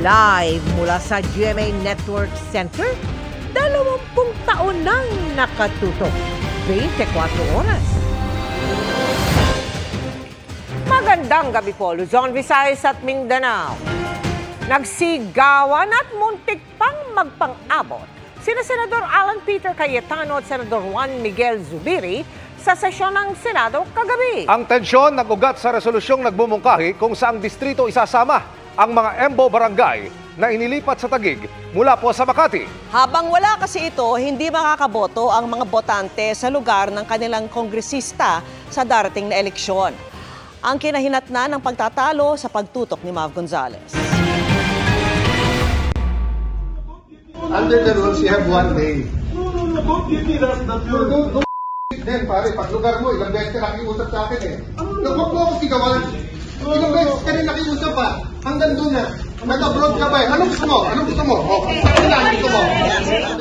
Live mula sa GMA Network Center, 20 taon nang nakatutok, 24 oras. Magandang gabi po, Luzon, Visayas at Mindanao. Nagsigawan at muntik pang magpang-abot sina Senador Alan Peter Cayetano at Senador Juan Miguel Zubiri sa sesyon ng Senado kagabi. Ang tensyon nag-ugat sa resolusyong nagbumungkahi kung saang distrito isasama ang mga Embo Barangay na inilipat sa Taguig mula po sa Makati. Habang wala kasi ito, hindi makakaboto ang mga botante sa lugar ng kanilang kongresista sa darating na eleksyon. Ang kinahinatnan ng pagtatalo sa pagtutok ni Mav Gonzales. Under the rules, you have 1 day. No, don't give me that. Then, pare, pag lugar mo, ilang beses ka nakiusap sa akin eh. Huwag mo ako sigawan. Ilang beses ka rin nakiusap pa. Hanggang doon na. Nag-abroad ka ba eh? Anong gusto mo? Anong gusto mo? Gusto mo?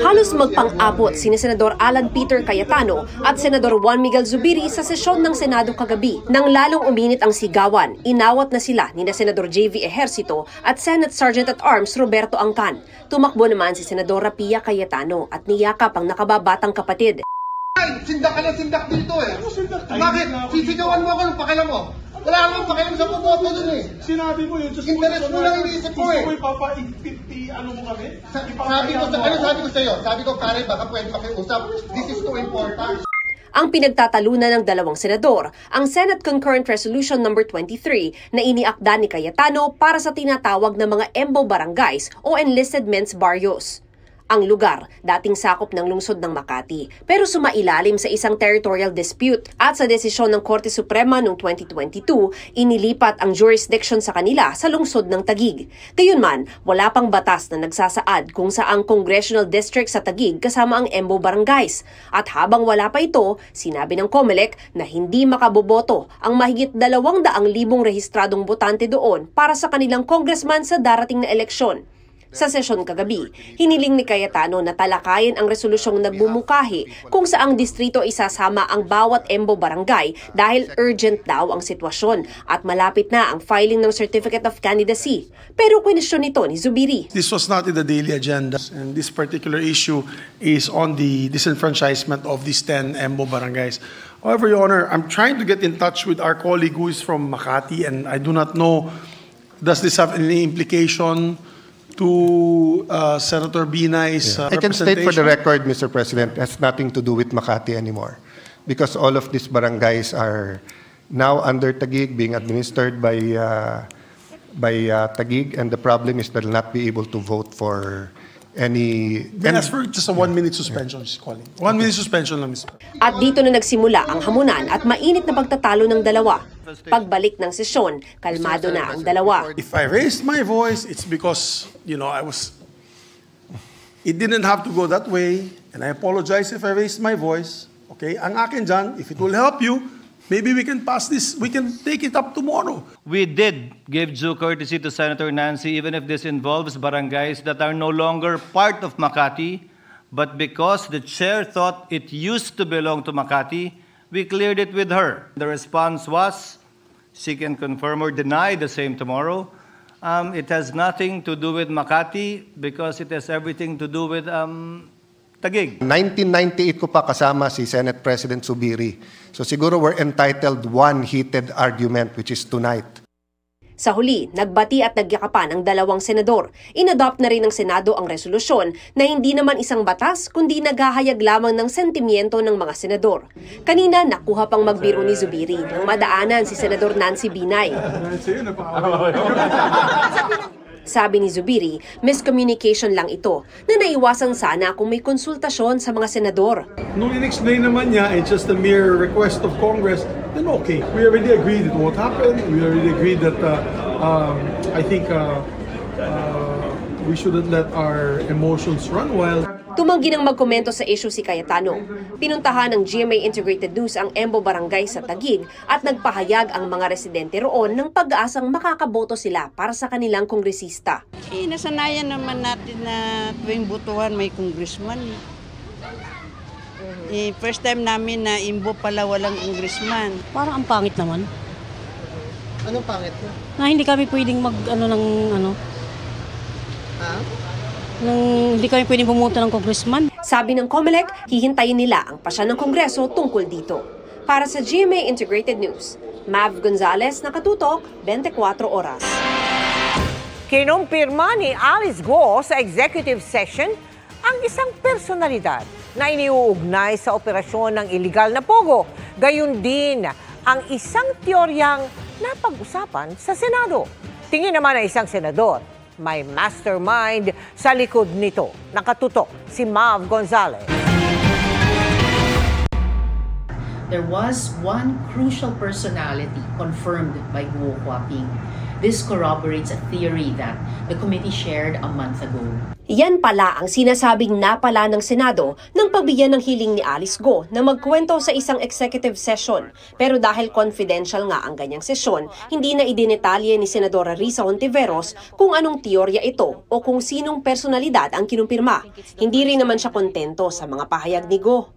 Halos magpang-abot sina Senador Alan Peter Cayetano at Senador Juan Miguel Zubiri sa sesyon ng Senado kagabi. Nang lalong uminit ang sigawan, inawat na sila ni Senador JV Ejercito at Senate Sergeant at Arms Roberto Angcan. Tumakbo naman si Senadora Pia Cayetano at niyakap ang nakababatang kapatid. Sindak ka na sindak dito eh. Bakit? Sisigawan mo ako ng pakialam mo. Wala akong pakialam sa pumoto dun eh. Sinabi mo yun. Interest mo lang iniisip ko eh. Gusto mo ano mo kami? Sabi ko sa'yo, sabi ko pare baka pwede makiusap. This is too important. Ang pinagtatalunan ng dalawang senador, ang Senate Concurrent Resolution No. 23 na iniakda ni Cayetano para sa tinatawag na mga Embo Barangays o Enlisted Men's Barrios. Ang lugar, dating sakop ng lungsod ng Makati, pero sumailalim sa isang territorial dispute at sa desisyon ng Korte Suprema noong 2022, inilipat ang jurisdiction sa kanila sa lungsod ng Taguig. Gayunman, wala pang batas na nagsasaad kung saang congressional district sa Taguig kasama ang Embo Barangays. At habang wala pa ito, sinabi ng COMELEC na hindi makaboboto ang mahigit 200,000 rehistradong botante doon para sa kanilang congressman sa darating na eleksyon. Sa sesyon kagabi, hiniling ni Cayetano na talakayin ang resolusyong nagbumukahi kung saang distrito isasama ang bawat Embo Barangay dahil urgent daw ang sitwasyon at malapit na ang filing ng Certificate of Candidacy. Pero kwenisyon nito ni Zubiri. This was not in the daily agenda, and this particular issue is on the disenfranchisement of these 10 Embo Barangays. However, Your Honor, I'm trying to get in touch with our colleague who is from Makati, and I do not know, does this have any implication to Senator Binay's I can state for the record, Mr. President, it has nothing to do with Makati anymore. Because all of these barangays are now under Taguig, being administered by Taguig, and the problem is they'll not be able to vote for any... Ask for just a 1-minute suspension, she's calling. 1 minute suspension lang, Mr. At dito na nagsimula ang hamunan at mainit na pagtatalo ng dalawa. Pagbalik ng sesyon, kalmado na ang dalawa. If I raised my voice, it's because, it didn't have to go that way, and I apologize if I raised my voice. Okay? Ang akin dyan, if it will help you, maybe we can pass this, we can take it up tomorrow. We did give due courtesy to Senator Nancy, even if this involves barangays that are no longer part of Makati, but because the chair thought it used to belong to Makati, we cleared it with her. The response was, she can confirm or deny the same tomorrow. It has nothing to do with Makati because it has everything to do with Taguig. 1998 ko pa kasama si Senate President Zubiri. So siguro we're entitled one heated argument, which is tonight. Sa huli, nagbati at nagyakapan ang dalawang senador. Inadopt na rin ng Senado ang resolusyon na hindi naman isang batas kundi naghahayag lamang ng sentimiento ng mga senador. Kanina, nakuha pang magbiro ni Zubiri nang madaanan si Senador Nancy Binay. Sabi ni Zubiri, miscommunication lang ito na naiwasan sana kung may konsultasyon sa mga senador. Nung in-explain naman niya, it's just a mere request of Congress, then okay. We already agreed that what happened. We already agreed that I think we shouldn't let our emotions run wild. Tumanggi ng magkomento sa issue si Cayetano. Pinuntahan ng GMA Integrated News ang Embo Barangay sa Taguig at nagpahayag ang mga residente roon ng pag-aasang makakaboto sila para sa kanilang kongresista. Nasanayan naman natin na tuwing butuhan may congressman. First time namin na Imbo pala walang congressman. Parang ang pangit naman. Anong pangit? Na hindi kami pwedeng Hindi kami pwedeng pumunta ng congressman. Sabi ng COMELEC, hihintayin nila ang pasya ng Kongreso tungkol dito. Para sa GMA Integrated News, Mav Gonzalez, nakatutok, 24 oras. Kinumpirma ni Alice Go sa executive session ang isang personalidad na iniuugnay sa operasyon ng iligal na pogo. Gayun din ang isang teoryang napag-usapan sa Senado. Tingin naman ng isang senador, may mastermind sa likod nito. Nakatutok si Mav Gonzalez. There was one crucial personality confirmed by Guo Huaping. This corroborates a theory that the committee shared a month ago. Yan pala ang sinasabing napala ng Senado nang pagbigyan ng hiling ni Alice Go na magkwento sa isang executive session. Pero dahil confidential nga ang ganyang sesyon, hindi na idinetalye ni Senadora Risa Hontiveros kung anong teorya ito o kung sinong personalidad ang kinumpirma. Hindi rin naman siya kontento sa mga pahayag ni Go.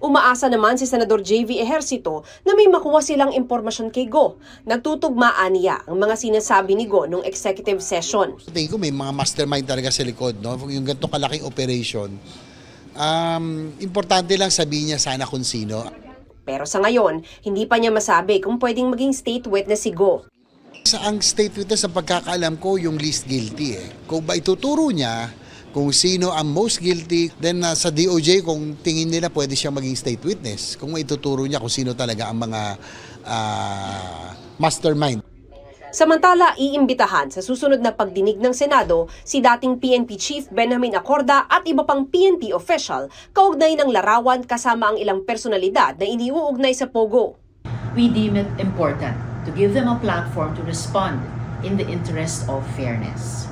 Umaasa naman si Senador JV Ejercito na may makuha silang impormasyon kay Go. Nagtutugmaan niya ang mga sinasabi ni Go nung executive session. Tingin ko may mga mastermind talaga sa likod, no? Yung ganito kalaking operation. Importante lang sabihin niya sana kung sino. Pero sa ngayon, hindi pa niya masabi kung pwedeng maging state witness si Go. Ang state witness sa pagkakaalam ko yung least guilty. Kung ba ituturo niya kung sino ang most guilty, then sa DOJ kung tingin nila pwede siyang maging state witness. Kung ituturo niya kung sino talaga ang mga mastermind. Samantala, iimbitahan sa susunod na pagdinig ng Senado si dating PNP Chief Benjamin Acorda at iba pang PNP official kaugnay ng larawan kasama ang ilang personalidad na iniuugnay sa Pogo. We deem it important to give them a platform to respond in the interest of fairness.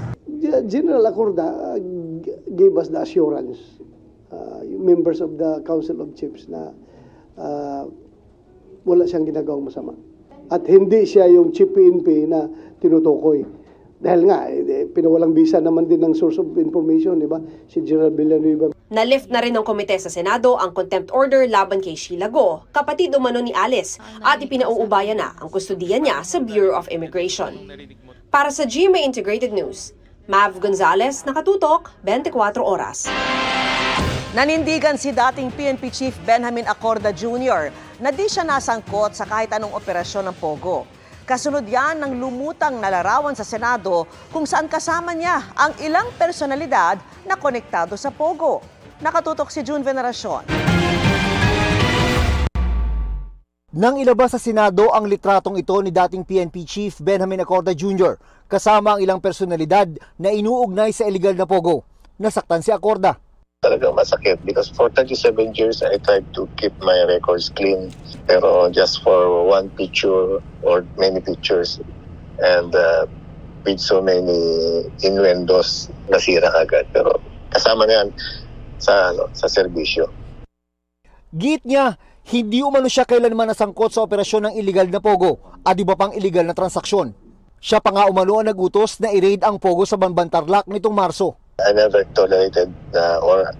General Acorda gave us the assurance, members of the Council of Chiefs, na wala siyang ginagawang masama. At hindi siya yung Chief PNP na tinutukoy. Dahil nga, pinawalang bisa naman din ng source of information, di ba? Si General Villanueva. Na-lift na rin ng komite sa Senado ang contempt order laban kay Sheila Go, kapatid umano ni Alice, at ipinauubaya na ang kustudiya niya sa Bureau of Immigration. Para sa GMA Integrated News, Mav Gonzalez, nakatutok, 24 oras. Nanindigan si dating PNP Chief Benjamin Acorda Jr. na di siya nasangkot sa kahit anong operasyon ng Pogo. Kasunod yan ng lumutang na larawan sa Senado kung saan kasama niya ang ilang personalidad na konektado sa Pogo. Nakatutok si June Veneracion. Nang ilabas sa Senado ang litratong ito ni dating PNP Chief Benjamin Acorda Jr. kasama ang ilang personalidad na inuugnay sa illegal na Pogo. Nasaktan si Acorda. Talagang masakit because for 37 years I tried to keep my records clean, pero just for one picture or many pictures and with so many innuendos nasira agad, pero kasama na yan sa serbisyo. Git niya, hindi umano siya kailanman nasangkot sa operasyon ng illegal na Pogo at iba pang illegal na transaksyon. Siya pa nga umano ang nagutos na i-raid ang Pogo sa Banban Tarlac nitong Marso. I never tolerated or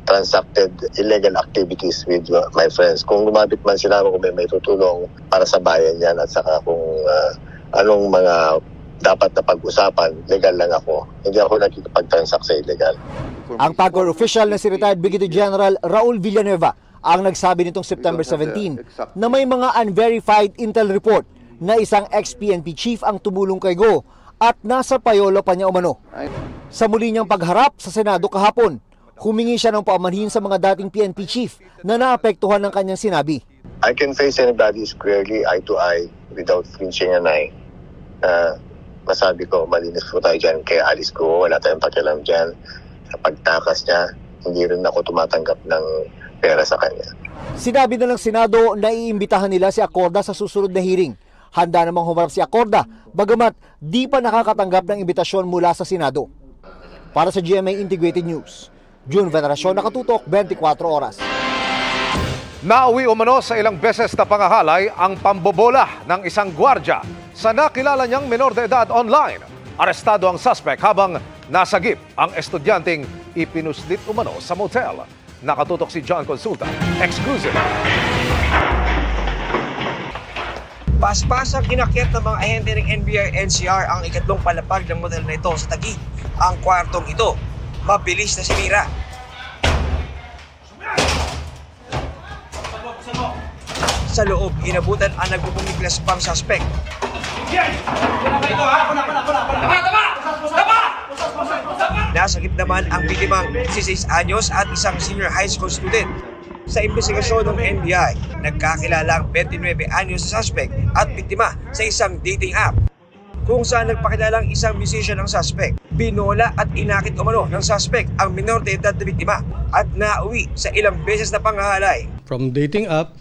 transacted illegal activities with my friends. Kung lumapit man sila kung may tutulong para sa bayan yan at saka kung anong mga dapat na pag-usapan, legal lang ako. Hindi ako nakikipag-transact sa illegal. Ang PAGCOR official na si retired Brigadier General Raul Villanueva ang nagsabi nitong September 17 na may mga unverified intel report na isang ex-PNP chief ang tumulong kay Go at nasa payolo pa niya umano. Sa muli niyang pagharap sa Senado kahapon, humingi siya ng paamanhin sa mga dating PNP chief na naapektuhan ng kanyang sinabi. I can face anybody squarely, eye to eye, without flinching an eye. Masabi ko, malinis po tayo dyan kay Alice Go, wala tayong pakialam dyan. Sa pagtakas niya, hindi rin ako tumatanggap ng pera sa kanya. Sinabi na ng Senado na iimbitahan nila si Acorda sa susunod na hearing. Handa namang humarap si Acorda, bagamat di pa nakakatanggap ng imbitasyon mula sa Senado. Para sa GMA Integrated News, June Veneracion, nakatutok, 24 oras. Nauwi umano sa ilang beses na pangahalay ang pambobola ng isang gwardya sa nakilala niyang menor de edad online. Arestado ang suspect habang nasagip ang estudyanteng ipinuslit umano sa motel. Nakatutok si John Consulta. Exclusive. Paspasang kinakyat ng mga ahente ng NBI-NCR ang ikatlong palapag ng model na ito sa Taguig. Ang kwartong ito, mabilis na sinira. Sa loob, inabutan ang nagbubumiglas pang suspect. Nasagip naman ang biktimang 16 anyos at isang senior high school student. Sa investigasyon ng NBI, nagkakilala ang 29 anyos na suspect at biktima sa isang dating app, kung saan nagpakilalang isang musician ng suspect. Binola at inakit umano ng suspect ang minor de edad na biktima at nauwi sa ilang beses na panghahalay. From dating app,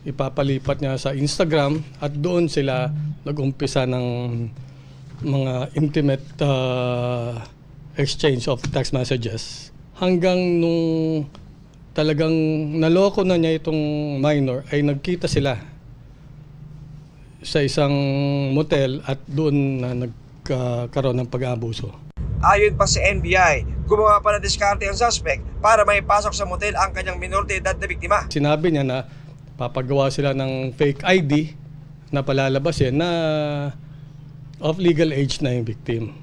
ipapalipat niya sa Instagram at doon sila nag-umpisa ng mga intimate exchange of text messages hanggang nung talagang naloko na niya itong minor ay nagkita sila sa isang motel at doon na nagkaroon ng pag-aabuso. Ayon pa sa NBI, gumawa pa ng diskarte ang suspect para may pasok sa motel ang kanyang minor de edad na biktima. Sinabi niya na papagawa sila ng fake ID na palalabasin na of legal age na yung victim.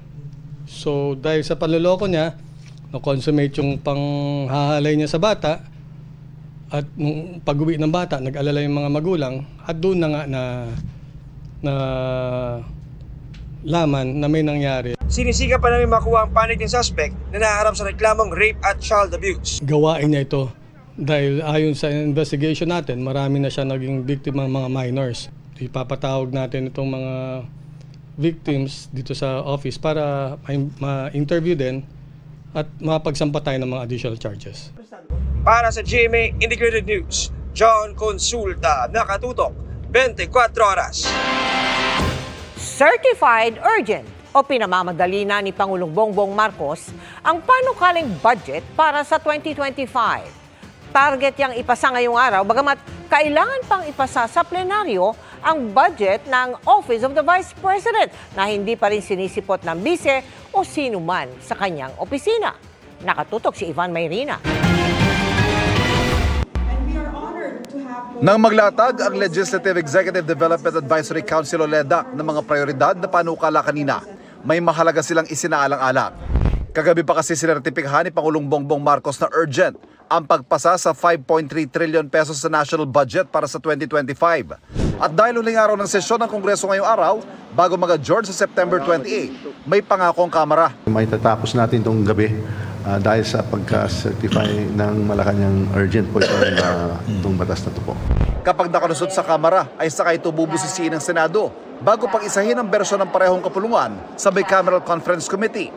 So dahil sa panloloko niya, na-consummate yung panghahalay niya sa bata at nung pag-uwi ng bata, nag-alala yung mga magulang at doon na nga na laman na may nangyari. Sinisika pa namin makuha ang panig ng suspect na naharap sa reklamong rape at child abuse. Gawain niya ito dahil ayon sa investigation natin, marami na siya naging biktima ng mga minors. Ipapatawag natin itong mga victims dito sa office para ma-interview din at mapagsampa tayo ng mga additional charges. Para sa GMA Integrated News, John Consulta, nakatutok, 24 oras. Certified urgent o pinamamadali na ni Pangulong Bongbong Marcos ang panukaling budget para sa 2025. Target yang ipasa ngayong araw, bagamat kailangan pang ipasa sa plenaryo ang budget ng Office of the Vice President na hindi pa rin sinisipot ng bise o sino man sa kanyang opisina. Nakatutok si Ivan Mayrina. Nang maglatag ang Legislative Executive Development Advisory Council o LEDAC ng mga prioridad na panukala kanina, may mahalaga silang isinaalang-alang. Kagabi pa kasi sinertipikahan ni Pangulong Bongbong Marcos na urgent ang pagpasa sa 5.3 trillion pesos sa national budget para sa 2025. At dahil huling araw ng sesyon ng Kongreso ngayong araw, bago mag-adjourn sa September 28, may pangako ang Kamara. May tatapos natin itong gabi dahil sa pagka-certify ng Malacanang urgent po itong batas na ito po. Kapag nakalusot sa Kamara, ay saka ito bubusisiin ng Senado bago pag-isahin ang bersyon ng parehong kapulungan sa Bicameral Conference Committee.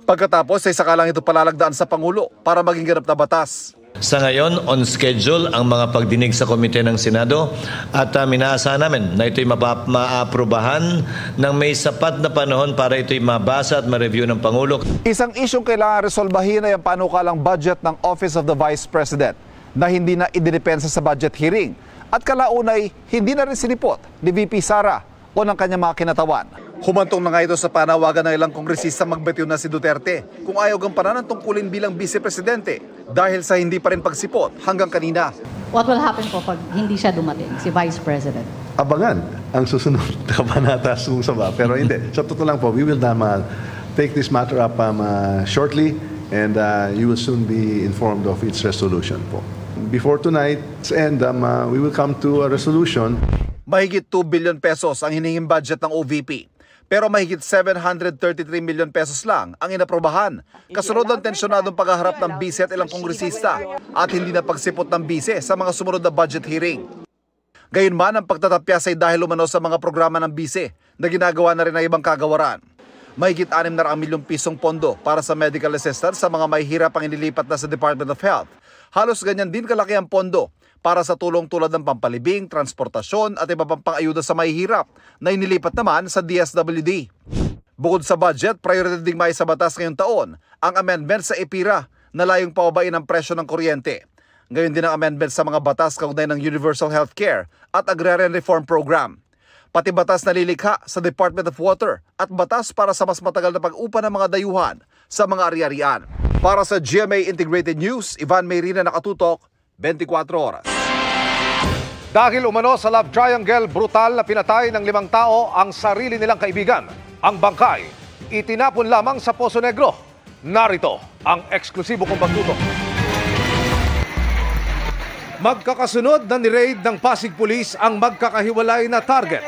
Pagkatapos ay saka lang ito palalagdaan sa Pangulo para maging ganap na batas. Sa ngayon, on schedule ang mga pagdinig sa komite ng Senado at minaasahan namin na ito'y maaprubahan ng may sapat na panahon para ito'y mabasa at ma-review ng Pangulo. Isang isyong kailangan resolbahin ay ang panukalang budget ng Office of the Vice President na hindi na idinipensa sa budget hearing at kalaunay hindi na rin sinipot ni VP Sara o ng kanyang mga kinatawan. Humantong na nga ito sa panawagan ng ilang kongresista magbitiw na si Duterte kung ayaw gampanan ang tungkulin bilang vice-presidente dahil sa hindi pa rin pagsipot hanggang kanina. What will happen po pag hindi siya dumating, si Vice President? Abangan ang susunod na kabanata sa saba. Pero hindi, sa totoo lang po, we will take this matter up shortly and you will soon be informed of its resolution po. Before tonight's end, we will come to a resolution. Mahigit 2 billion pesos ang hinihing budget ng OVP. Pero mahigit 733 million pesos lang ang inaprobahan. Kasunod ng tensyonadong paghaharap ng bise at ilang kongresista at hindi na pagsipot ng bise sa mga sumunod na budget hearing. Gayunman ang pagtatapyas ay dahil umano sa mga programa ng bise na ginagawa na rin ng ibang kagawaran. Mahigit 6 milyong pisong pondo para sa medical assistance sa mga mahihirap ang inilipat na sa Department of Health. Halos ganyan din kalaki ang pondo para sa tulong tulad ng pampalibing, transportasyon at iba pang pang-ayuda sa mahihirap na inilipat naman sa DSWD. Bukod sa budget, priority ding may sa batas ngayong taon ang amendment sa EPIRA na layong pababain ang presyo ng kuryente. Ngayon din ang amendment sa mga batas kaugnay ng Universal Healthcare at Agrarian Reform Program. Pati batas na lilikha sa Department of Water at batas para sa mas matagal na pag-upa ng mga dayuhan sa mga ari-arian. Para sa GMA Integrated News, Ivan Mayrina, nakatutok, 24 oras. Dahil umano sa love triangle, brutal na pinatay ng 5 tao ang sarili nilang kaibigan. Ang bangkay, itinapon lamang sa Poso Negro. Narito ang eksklusibo kong pagtutok. Magkakasunod na ni-raid ng Pasig Police ang magkakahiwalay na target.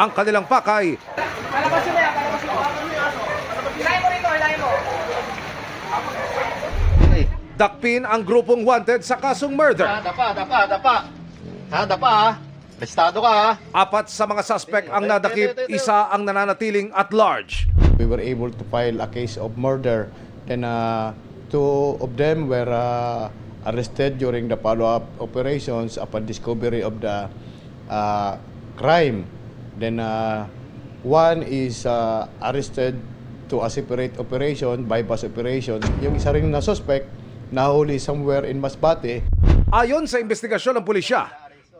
Ang kanilang pakay, dakpin ang grupong wanted sa kasong murder. Dapa. Listado ka. 4 sa mga suspect ang nadakip, 1 ang nananatiling at large. We were able to file a case of murder. Then 2 of them were arrested during the follow-up operations upon discovery of the crime. Then 1 is arrested to a separate operation, bypass operation. Yung isa rin na suspect, nahuli somewhere in Masbate. Ayon sa investigasyon ng pulisya,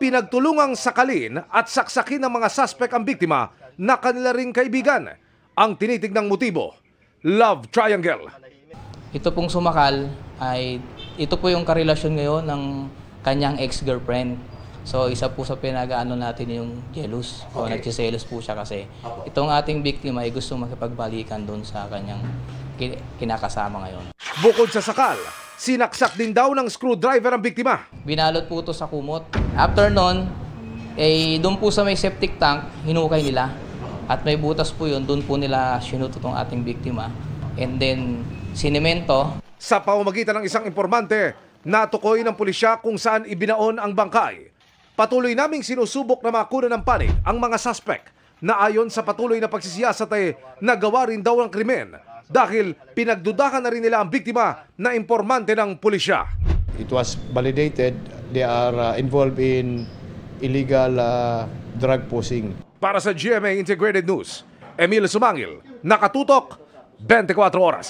pinagtulungang sakalin at saksakin ng mga suspect ang biktima na kanila ring kaibigan. Ang tinitignang motibo, love triangle. Ito pong sumakal ito po yung karelasyon ngayon ng kanyang ex-girlfriend. So isa po sa pinag-aano natin yung jealous. So nagsiselos po siya kasi itong ating biktima ay gusto makipagbalikan doon sa kanyang kinakasama ngayon. Bukod sa sakal, sinaksak din daw ng screwdriver ang biktima. Binalot po ito sa kumot. After nun, doon po sa may septic tank, hinukay nila. At may butas po yun, doon po nila sinuto itong ating biktima. And then, sinemento. Sa pamamagitan ng isang informante, natukoy ng pulisya kung saan ibinaon ang bangkay. Patuloy naming sinusubok na makuna ng panig ang mga suspect na ayon sa patuloy na pagsisiyasat ay nagawa rin daw ng krimen dahil pinagdudahan na rin nila ang biktima na informante ng pulisya. It was validated they are involved in illegal drug posing. Para sa GMA Integrated News, Emil Sumangil, nakatutok 24 oras.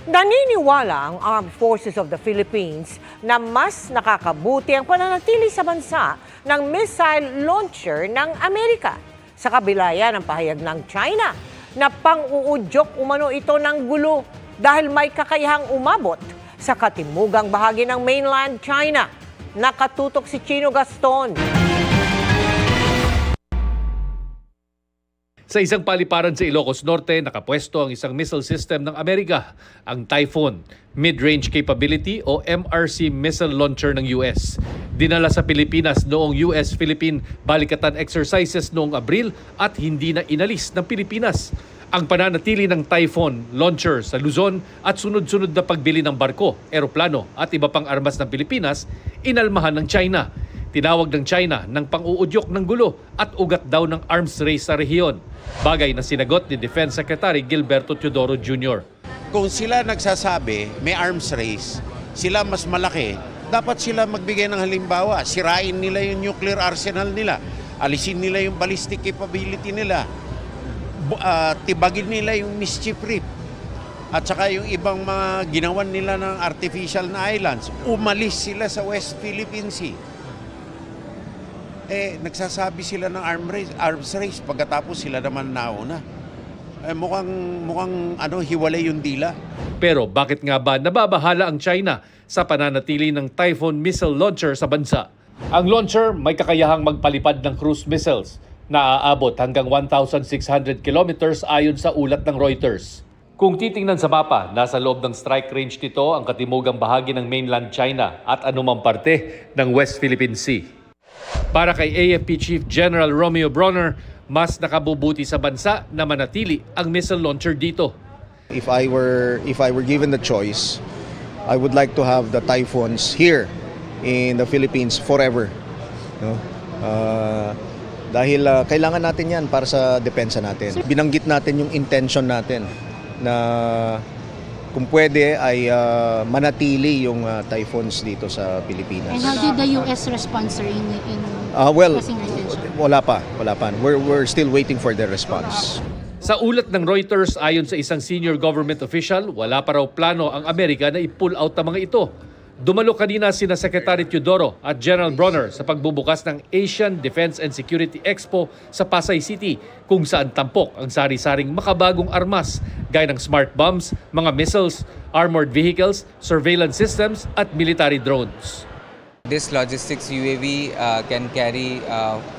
Naniniwala ang Armed Forces of the Philippines na mas nakakabuti ang pananatili sa bansa ng missile launcher ng Amerika. Sa kabila yan ang pahayag ng China na pang-uudyok umano ito ng gulo dahil may kakayahang umabot sa katimugang bahagi ng mainland China. Nakatutok si Chino Gaston. Sa isang paliparan sa Ilocos Norte, nakapwesto ang isang missile system ng Amerika, ang Typhoon Mid-Range Capability o MRC missile launcher ng US. Dinala sa Pilipinas noong US-Philippine Balikatan Exercises noong Abril at hindi na inalis ng Pilipinas. Ang pananatili ng Typhoon launcher sa Luzon at sunod-sunod na pagbili ng barko, eroplano at iba pang armas ng Pilipinas, inalmahan ng China. Tinawag ng China ng pang-uudyok ng gulo at ugat daw ng arms race sa rehiyon. Bagay na sinagot ni Defense Secretary Gilberto Teodoro Jr. Kung sila nagsasabi may arms race, sila mas malaki, dapat sila magbigay ng halimbawa. Sirain nila yung nuclear arsenal nila, alisin nila yung ballistic capability nila, tibagin nila yung mischief reef, at saka yung ibang mga ginawan nila ng artificial na islands. Umalis sila sa West Philippine Sea. Nagsasabi sila ng arms race pagkatapos sila naman nauna. Mukhang hiwalay yung dila. Pero bakit nga ba nababahala ang China sa pananatili ng Typhoon missile launcher sa bansa? Ang launcher may kakayahang magpalipad ng cruise missiles na aabot hanggang 1,600 kilometers ayon sa ulat ng Reuters. Kung titingnan sa mapa, nasa loob ng strike range nito ang katimugang bahagi ng mainland China at anumang parte ng West Philippine Sea. Para kay AFP Chief General Romeo Bronner, mas nakabubuti sa bansa na manatili ang missile launcher dito. If I were given the choice, I would like to have the Typhoons here in the Philippines forever. No? Dahil kailangan natin yan para sa depensa natin. Binanggit natin yung intention natin na kung pwede ay manatili yung Typhoons dito sa Pilipinas. And how did the US respond, sir, in well, wala pa. We're still waiting for their response. Sa ulat ng Reuters, ayon sa isang senior government official, wala pa raw plano ang Amerika na i-pull out ang mga ito. Dumalo kanina sina Secretary Teodoro at General Bronner sa pagbubukas ng Asian Defense and Security Expo sa Pasay City, kung saan tampok ang sari-saring makabagong armas gaya ng smart bombs, mga missiles, armored vehicles, surveillance systems at military drones. This logistics UAV can carry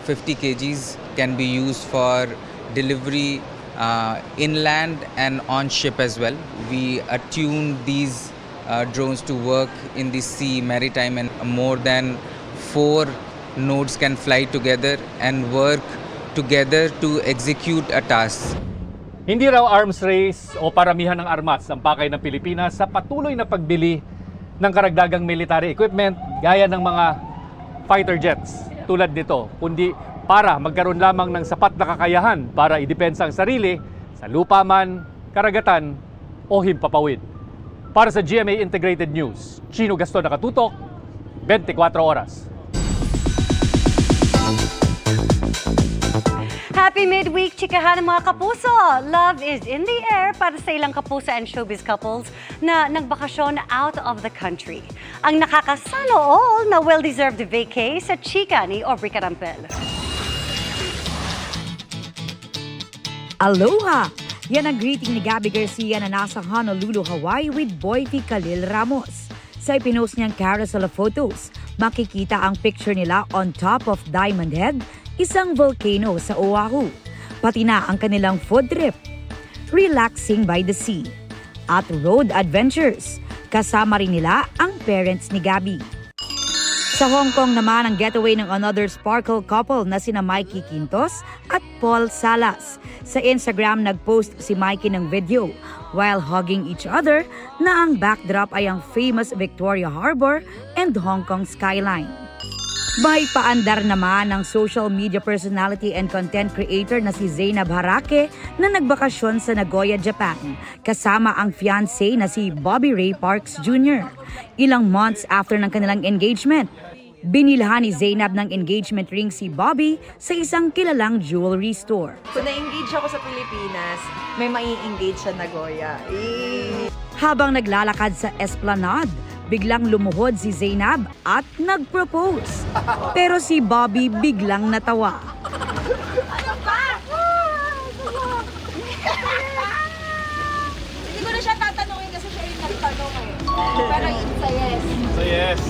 50 kgs, can be used for delivery inland and on ship as well. We attuned these drones to work in the sea, maritime, and more than 4 nodes can fly together and work together to execute a task. Hindi raw arms race o paramihan ng armas ang pakay ng Pilipinas sa patuloy na pagbili ng karagdagang military equipment gaya ng mga fighter jets tulad nito, kundi para magkaroon lamang ng sapat na kakayahan para idepensa ang sarili sa lupa man, karagatan o himpapawid. Para sa GMA Integrated News, Chino Gaston nakatutok, 24 oras. Happy midweek, chikahan ng mga kapuso! Love is in the air para sa ilang kapuso and showbiz couples na nagbakasyon out of the country. Ang nakakasalo all na well-deserved vacay sa chika ni Aubrey Carampel. Aloha! Yan ang greeting ni Gabby Garcia na nasa Honolulu, Hawaii with Boyfie Khalil Ramos. Sa ipinost niyang carousel of photos, makikita ang picture nila on top of Diamond Head, isang volcano sa Oahu. Pati na ang kanilang food trip, relaxing by the sea, at road adventures. Kasama rin nila ang parents ni Gabby. Sa Hong Kong naman ang getaway ng another sparkle couple na sina Mikey Quintos at Paul Salas. Sa Instagram nagpost si Mikey ng video while hugging each other na ang backdrop ay ang famous Victoria Harbour and Hong Kong skyline. May paandar naman ng social media personality and content creator na si Zainab Harake na nagbakasyon sa Nagoya, Japan, kasama ang fiancé na si Bobby Ray Parks Jr. Ilang months after ng kanilang engagement, binilhan ni Zainab ng engagement ring si Bobby sa isang kilalang jewelry store. Kung na-engage ako sa Pilipinas, may mai-engage sa Nagoya. Habang naglalakad sa Esplanade, biglang lumuhod si Zainab at nag-propose. Pero si Bobby biglang natawa. Ano ba? Hindi ko na siya tatanungin kasi siya yung nagtanong eh. Pero it's a yes. So yes.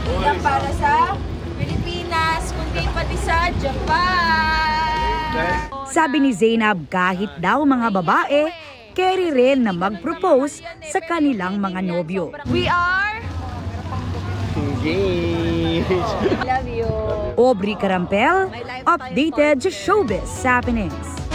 Hindi para sa Pilipinas, kundi pati sa Japan. Sabi ni Zainab kahit daw mga babae, carry rin na mag-propose sa kanilang mga nobyo. We are engaged. I love you. Aubrey Carampel, updated sa Showbiz Happenings.